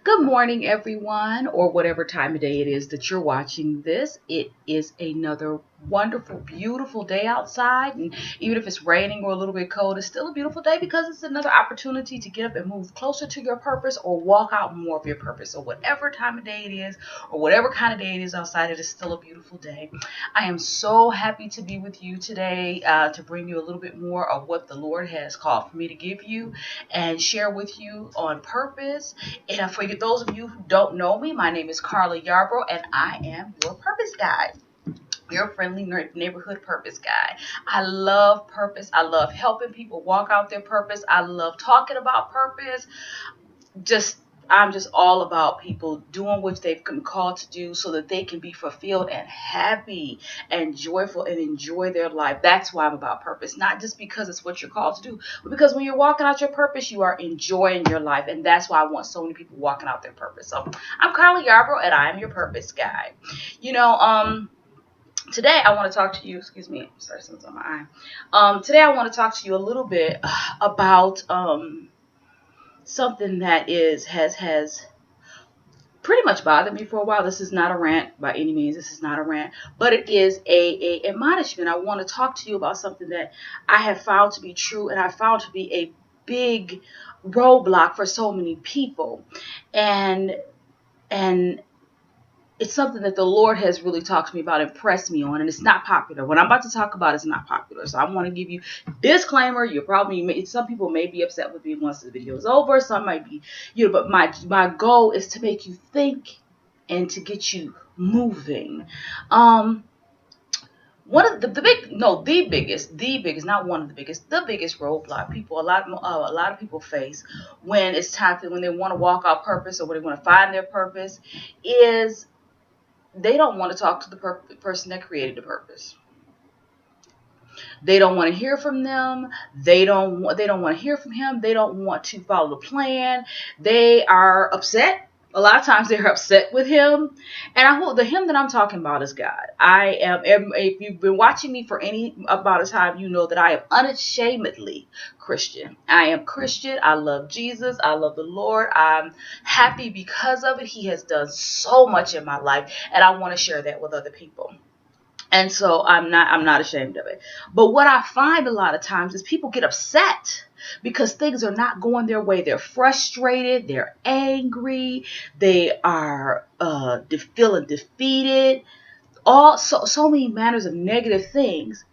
Good morning, everyone, or whatever time of day it is that you're watching this. It is another wonderful, beautiful day outside. And even if it's raining or a little bit cold, it's still a beautiful day because it's another opportunity to get up and move closer to your purpose or walk out more of your purpose. So whatever time of day it is or whatever kind of day it is outside, it is still a beautiful day. I am so happy to be with you today to bring you a little bit more of what the Lord has called for me to give you and share with you on purpose. And for those of you who don't know me, my name is Carla Yarbrough, and I am your purpose guide, your friendly neighborhood purpose guide. I love purpose. I love helping people walk out their purpose. I love talking about purpose. I'm just all about people doing what they've been called to do so that they can be fulfilled and happy and joyful and enjoy their life. That's why I'm about purpose. Not just because it's what you're called to do, but because when you're walking out your purpose, you are enjoying your life. And that's why I want so many people walking out their purpose. So I'm Carla Yarbrough, and I am your purpose guide. Today I want to talk to you, excuse me, sorry, something's on my eye. Today I want to talk to you a little bit about something that has pretty much bothered me for a while. This is not a rant by any means. This is not a rant, but it is a admonishment. I want to talk to you about something that I have found to be true and I found to be a big roadblock for so many people. And it's something that the Lord has really talked to me about, impressed me on, and it's not popular. What I'm about to talk about is not popular. So I want to give you disclaimer. Some people may be upset with me once the video is over. Some might be, but my goal is to make you think and to get you moving. One of the biggest, not one of the biggest, the biggest roadblock a lot of people face when it's time when they want to walk out purpose or when they want to find their purpose is they don't want to talk to the person that created the purpose. They don't want to hear from them. They don't want to hear from him. They don't want to follow the plan. They are upset. A lot of times they're upset with him. And the him that I'm talking about is God. If you've been watching me for any amount of time, you know that I am unashamedly Christian. I am Christian. I love Jesus. I love the Lord. I'm happy because of it. He has done so much in my life, and I want to share that with other people. And so I'm not ashamed of it. But what I find a lot of times is people get upset because things are not going their way. They're frustrated. They're angry. They are feeling defeated. So many manners of negative things.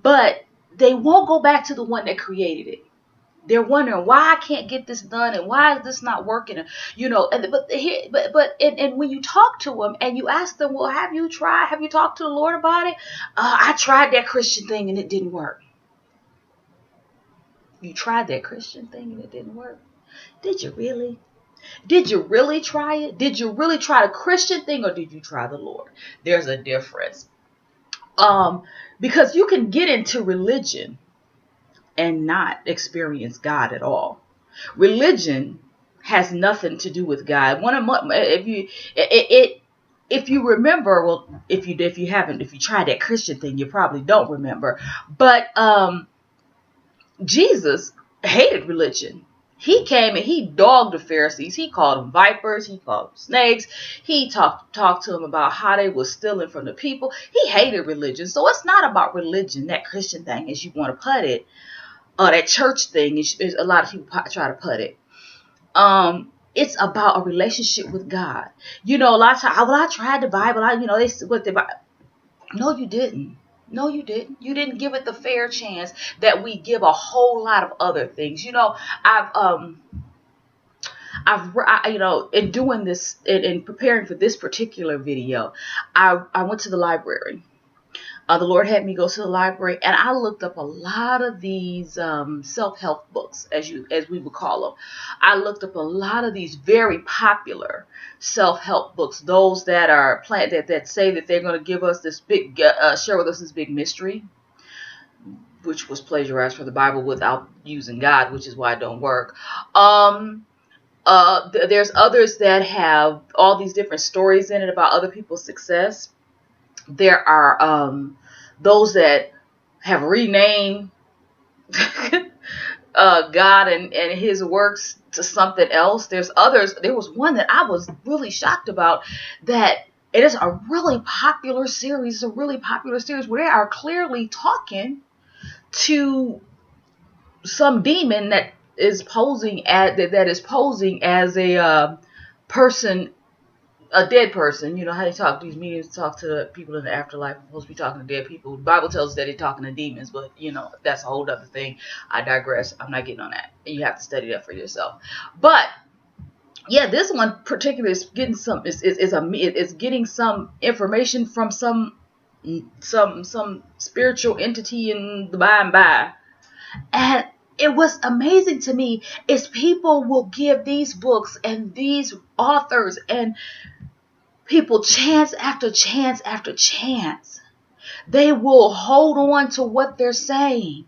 But they won't go back to the one that created it. They're wondering why I can't get this done and why is this not working, and when you talk to them and you ask them, well, have you talked to the Lord about it? I tried that Christian thing and it didn't work. You tried that Christian thing and it didn't work. Did you really? Did you really try it? Did you really try the Christian thing or did you try the Lord? There's a difference. Because you can get into religion and not experience God at all. Religion has nothing to do with God. If you remember, well, if you tried that Christian thing, you probably don't remember. But Jesus hated religion. He came and he dogged the Pharisees. He called them vipers. He called them snakes. He talked to them about how they were stealing from the people. He hated religion. So it's not about religion, that Christian thing, as you want to put it. That church thing is a lot of people try to put it. It's about a relationship with God. A lot of times, I tried the Bible. No, you didn't. No, you didn't. You didn't give it the fair chance that we give a whole lot of other things. In doing this, in preparing for this particular video, I went to the library. The Lord had me go to the library, and I looked up a lot of these self-help books, as we would call them. I looked up a lot of these very popular self-help books, those that are that say that they're going to give us this big, share with us this big mystery, which was plagiarized from the Bible without using God, which is why it don't work. There's others that have all these different stories in it about other people's success. There are those that have renamed God and his works to something else. There's others. There was one that I was really shocked about, that it is a really popular series. It's a really popular series where they are clearly talking to some demon that is posing as a person, a dead person. You know how they talk, these mediums talk to people in the afterlife. They're supposed to be talking to dead people. The Bible tells us that they're talking to demons, but that's a whole other thing. I digress. I'm not getting on that. You have to study that for yourself. But yeah, this one particularly is getting getting some information from some spiritual entity in the by and by. And it was amazing to me is people will give these books and these authors and people chance after chance after chance. They will hold on to what they're saying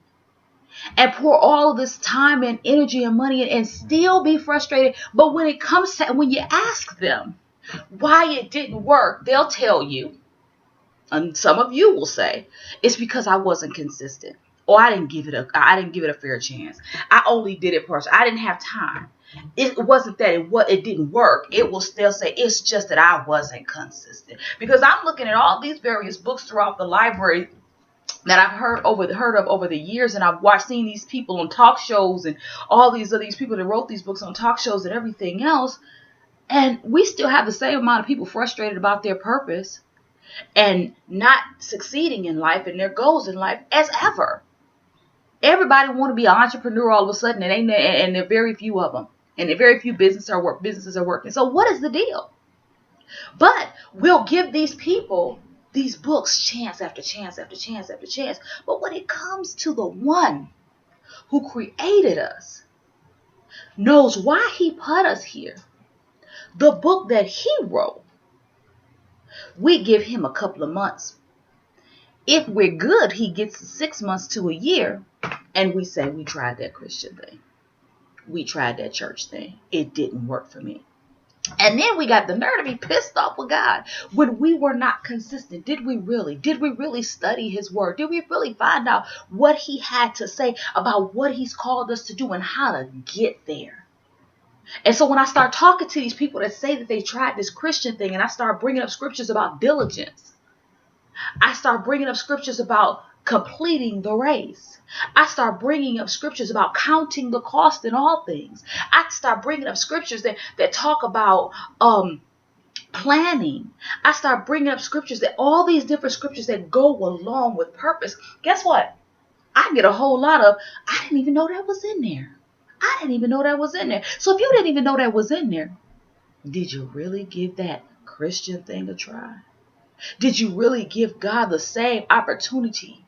and pour all of this time and energy and money and still be frustrated. But when it comes to, when you ask them why it didn't work, they'll tell you, and some of you will say, it's because I wasn't consistent. Or I didn't give it a fair chance. I only did it partially. I didn't have time. It wasn't that it didn't work. It will still say it's just that I wasn't consistent. Because I'm looking at all these various books throughout the library that I've heard of over the years, and I've seen these people on talk shows and all these people that wrote these books on talk shows and everything else, and we still have the same amount of people frustrated about their purpose and not succeeding in life and their goals in life as ever. Everybody want to be an entrepreneur all of a sudden, and there are very few of them, and very few businesses are working. So what is the deal? But we'll give these people these books chance after chance after chance after chance. But when it comes to the one who created us, knows why he put us here, the book that he wrote, we give him a couple of months. If we're good, he gets 6 months to a year, and we say, we tried that Christian thing. We tried that church thing. It didn't work for me. And then we got the nerve to be pissed off with God when we were not consistent. Did we really study his word? Did we really find out what he had to say about what he's called us to do and how to get there? And so when I start talking to these people that say that they tried this Christian thing, and I start bringing up scriptures about diligence, I start bringing up scriptures about completing the race. I start bringing up scriptures about counting the cost in all things. I start bringing up scriptures that talk about planning. I start bringing up scriptures that all these different scriptures that go along with purpose. Guess what? I get a whole lot of, I didn't even know that was in there. I didn't even know that was in there. So if you didn't even know that was in there, did you really give that Christian thing a try? Did you really give God the same opportunity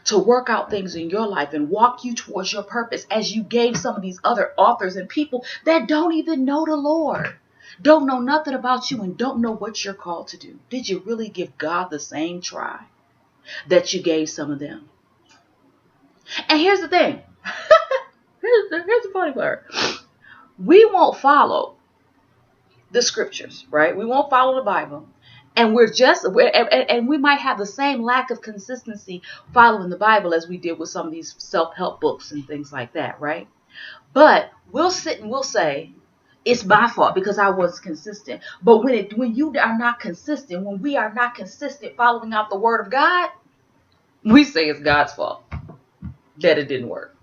to work out things in your life and walk you towards your purpose as you gave some of these other authors and people that don't even know the Lord, don't know nothing about you, and don't know what you're called to do? Did you really give God the same try that you gave some of them? And here's the thing. here's the funny part. We won't follow the scriptures, right? We won't follow the Bible. And we might have the same lack of consistency following the Bible as we did with some of these self-help books and things like that, right? But we'll sit and we'll say, it's my fault because I was consistent. But when you are not consistent, when we are not consistent following out the word of God, we say it's God's fault that it didn't work.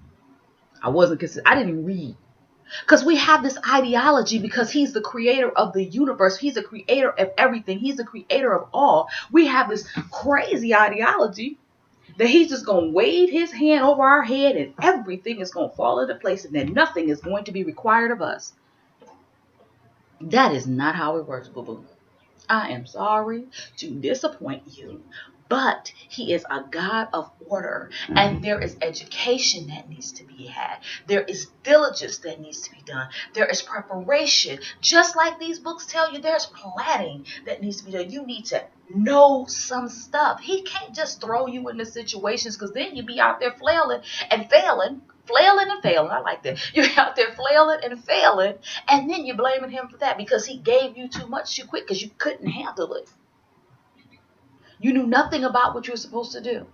I wasn't consistent. I didn't read. Because we have this ideology, because he's the creator of the universe. He's the creator of everything. He's the creator of all. We have this crazy ideology that he's just going to wave his hand over our head and everything is going to fall into place and then nothing is going to be required of us. That is not how it works, boo-boo. I am sorry to disappoint you, but he is a God of order, and there is education that needs to be had. There is diligence that needs to be done. There is preparation. Just like these books tell you, there's planning that needs to be done. You need to know some stuff. He can't just throw you into situations, because then you'd be out there flailing and failing. I like that. You're out there flailing and failing, and then you're blaming him for that because he gave you too much too quick because you couldn't handle it. You knew nothing about what you were supposed to do.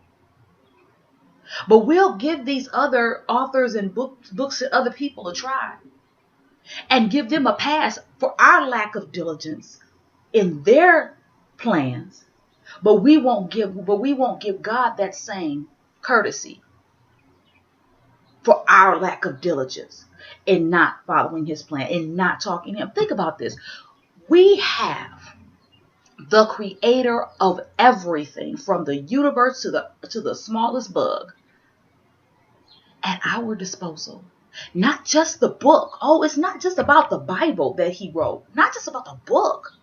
But we'll give these other authors and books and other people a try and give them a pass for our lack of diligence in their plans. But we won't give God that same courtesy for our lack of diligence in not following his plan, in not talking to him. Think about this. We have the creator of everything, from the universe to the smallest bug, at our disposal. Not just the book. Oh, it's not just about the Bible that he wrote. Not just about the book.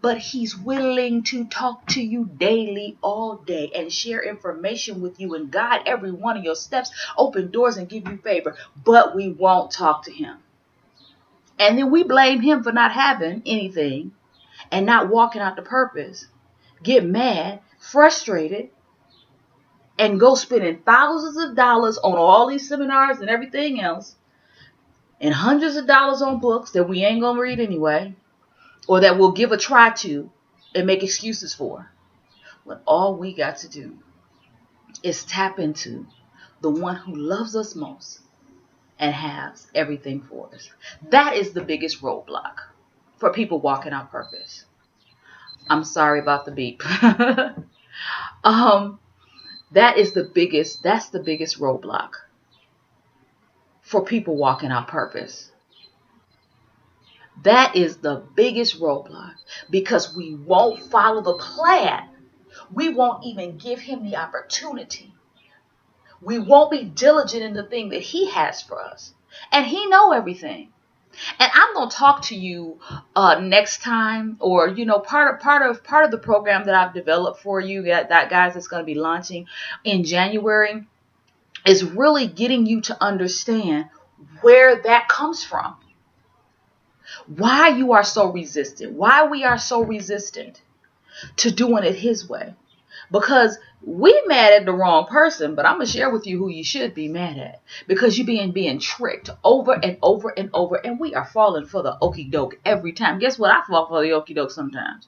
But he's willing to talk to you daily, all day, and share information with you and guide every one of your steps, open doors, and give you favor. But we won't talk to him. And then we blame him for not having anything and not walking out the purpose. Get mad, frustrated, and go spending thousands of dollars on all these seminars and everything else, and hundreds of dollars on books that we ain't going to read anyway, or that we'll give a try to and make excuses for, when all we got to do is tap into the one who loves us most and has everything for us. That is the biggest roadblock for people walking out purpose. I'm sorry about the beep. That's the biggest roadblock for people walking out purpose. That is the biggest roadblock, because we won't follow the plan. We won't even give him the opportunity. We won't be diligent in the thing that he has for us. And he know everything. And I'm going to talk to you next time, or part of the program that I've developed for you, that guys, that's going to be launching in January, is really getting you to understand where that comes from. Why you are so resistant, why we are so resistant to doing it his way. Because we mad at the wrong person, but I'm going to share with you who you should be mad at. Because you're being tricked over and over and over, and we are falling for the okie doke every time. Guess what? I fall for the okie doke sometimes.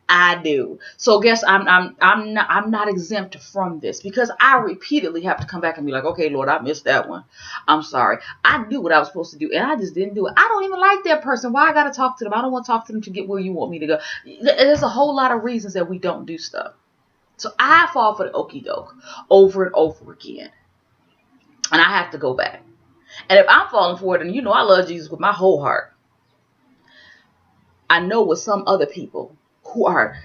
I do. So guess I'm not exempt from this, because I repeatedly have to come back and be like, okay, Lord, I missed that one. I'm sorry. I knew what I was supposed to do, and I just didn't do it. I don't even like that person. Why I got to talk to them? I don't want to talk to them to get where you want me to go. There's a whole lot of reasons that we don't do stuff. So I fall for the okie doke over and over again. And I have to go back. And if I'm falling for it, and I love Jesus with my whole heart, I know with some other people who are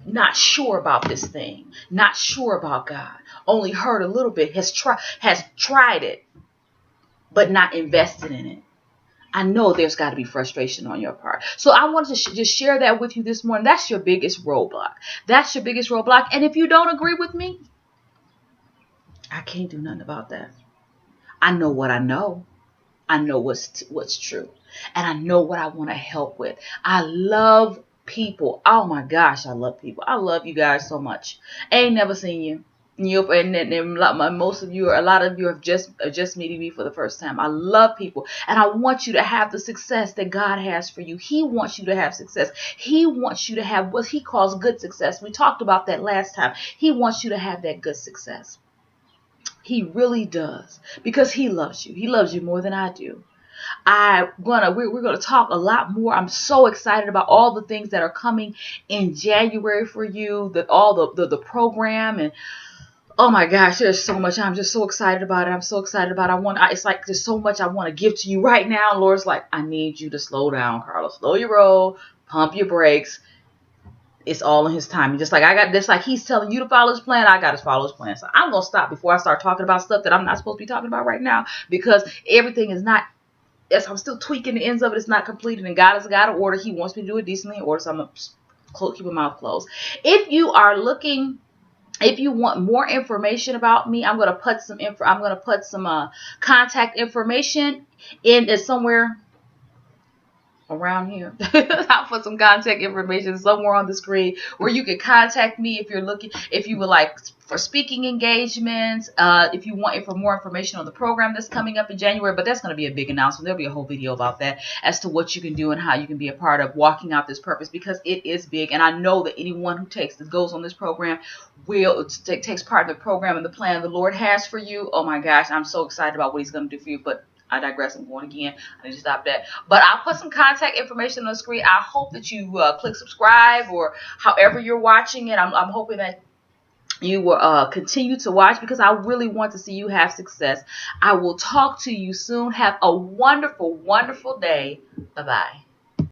not sure about this thing, not sure about God, only heard a little bit, has tried it, but not invested in it. I know there's got to be frustration on your part. So I wanted to just share that with you this morning. That's your biggest roadblock. That's your biggest roadblock. And if you don't agree with me, I can't do nothing about that. I know what I know. I know what's true. And I know what I want to help with. I love people. Oh my gosh, I love people. I love you guys so much. I ain't never seen you. Most of you, or a lot of you, are just meeting me for the first time. I love people, and I want you to have the success that God has for you. He wants you to have success. He wants you to have what he calls good success. We talked about that last time. He wants you to have that good success. He really does, because he loves you. He loves you more than I do. We're gonna talk a lot more. I'm so excited about all the things that are coming in January for you. All the program, and oh my gosh, there's so much. I'm just so excited about it. I'm so excited about it. It's like there's so much I want to give to you right now. Lord's like, I need you to slow down, Carla. Slow your roll, pump your brakes. It's all in his time. Just like he's telling you to follow his plan, I got to follow his plan. So I'm going to stop before I start talking about stuff that I'm not supposed to be talking about right now, because everything is not, as I'm still tweaking the ends of it, it's not completed, and God has got to order. He wants me to do it decently in order, so I'm going to keep my mouth closed. If you want more information about me, I'm going to put some contact information in somewhere around here. I'll put some contact information somewhere on the screen where you can contact me if you're looking, if you would like for speaking engagements, if you want for more information on the program that's coming up in January. But that's going to be a big announcement. There'll be a whole video about that as to what you can do and how you can be a part of walking out this purpose, because it is big. And I know that anyone who goes on this program takes part in the program and the plan the Lord has for you. Oh my gosh, I'm so excited about what He's going to do for you. But I digress. I'm going again. I need to stop that. But I'll put some contact information on the screen. I hope that you click subscribe, or however you're watching it. I'm hoping that you will continue to watch, because I really want to see you have success. I will talk to you soon. Have a wonderful, wonderful day. Bye-bye.